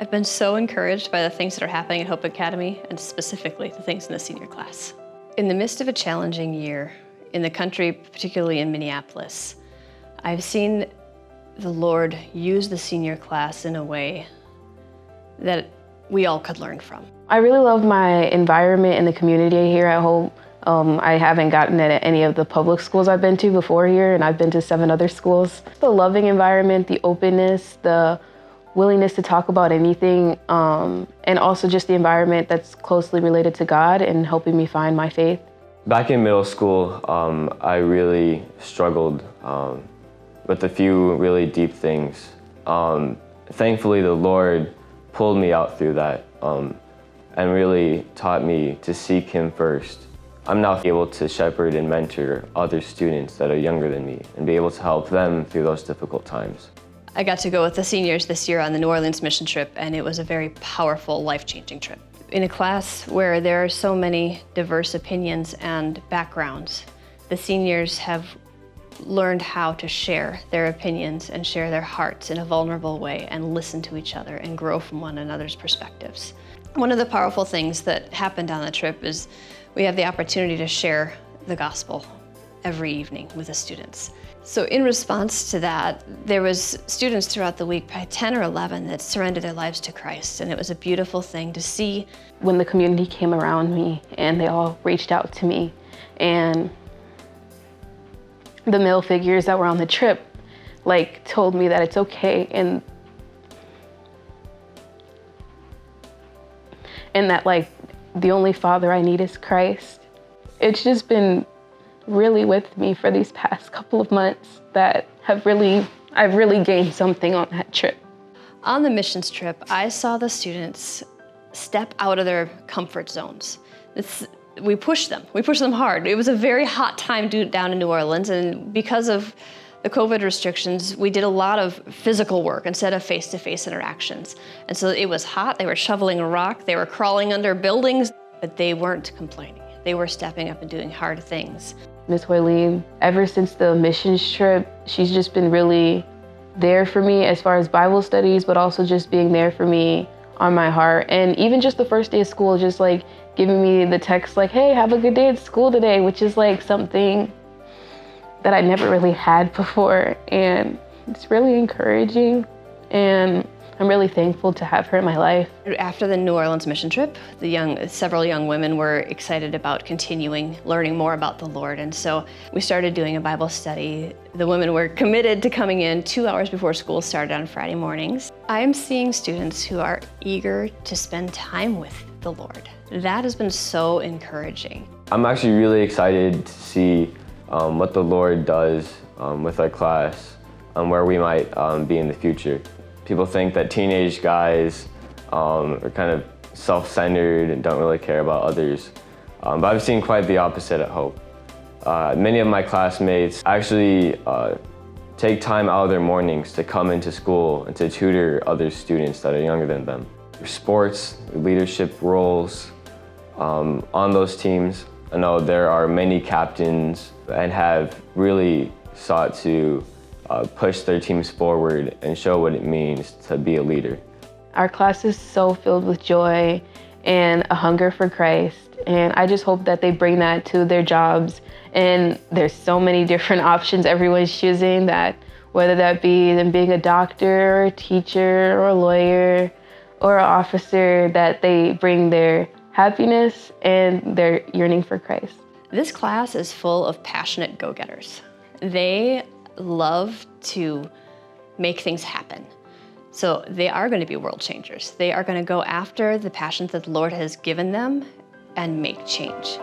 I've been so encouraged by the things that are happening at Hope Academy, and specifically the things in the senior class. In the midst of a challenging year in the country, particularly in Minneapolis, I've seen the Lord use the senior class in a way that we all could learn from. I really love my environment and the community here at Hope. I haven't gotten it at any of the public schools I've been to before here, and I've been to 7 other schools. The loving environment, the openness, the willingness to talk about anything, and also just the environment that's closely related to God and helping me find my faith. Back in middle school, I really struggled with a few really deep things. Thankfully, the Lord pulled me out through that and really taught me to seek Him first. I'm now able to shepherd and mentor other students that are younger than me and be able to help them through those difficult times. I got to go with the seniors this year on the New Orleans mission trip, and it was a very powerful, life-changing trip. In a class where there are so many diverse opinions and backgrounds, the seniors have learned how to share their opinions and share their hearts in a vulnerable way and listen to each other and grow from one another's perspectives. One of the powerful things that happened on the trip is we have the opportunity to share the gospel every evening with the students. So in response to that, there was students throughout the week, probably 10 or 11, that surrendered their lives to Christ, and it was a beautiful thing to see. When the community came around me and they all reached out to me, and the male figures that were on the trip told me that it's okay and that the only father I need is Christ. It's just been really with me for these past couple of months that I've really gained something on that trip. On the missions trip, I saw the students step out of their comfort zones. We pushed them hard. It was a very hot time down in New Orleans, and because of the COVID restrictions, we did a lot of physical work instead of face-to-face interactions. And so it was hot, they were shoveling rock, they were crawling under buildings, but they weren't complaining. They were stepping up and doing hard things. Ms. Hoylene, ever since the missions trip, she's just been really there for me as far as Bible studies, but also just being there for me on my heart. And even just the first day of school, just giving me the text hey, have a good day at school today, which is something that I never really had before. And it's really encouraging, and I'm really thankful to have her in my life. After the New Orleans mission trip, several young women were excited about continuing learning more about the Lord, and so we started doing a Bible study. The women were committed to coming in 2 hours before school started on Friday mornings. I'm seeing students who are eager to spend time with the Lord. That has been so encouraging. I'm actually really excited to see what the Lord does with our class and where we might be in the future. People think that teenage guys are kind of self-centered and don't really care about others. But I've seen quite the opposite at Hope. Many of my classmates actually take time out of their mornings to come into school and to tutor other students that are younger than them. Sports, leadership roles on those teams. I know there are many captains and have really sought to push their teams forward and show what it means to be a leader. Our class is so filled with joy and a hunger for Christ, and I just hope that they bring that to their jobs. And there's so many different options everyone's choosing, that whether that be them being a doctor or a teacher or a lawyer or an officer, that they bring their happiness and their yearning for Christ. This class is full of passionate go-getters. They love to make things happen. So they are going to be world changers. They are going to go after the passions that the Lord has given them and make change.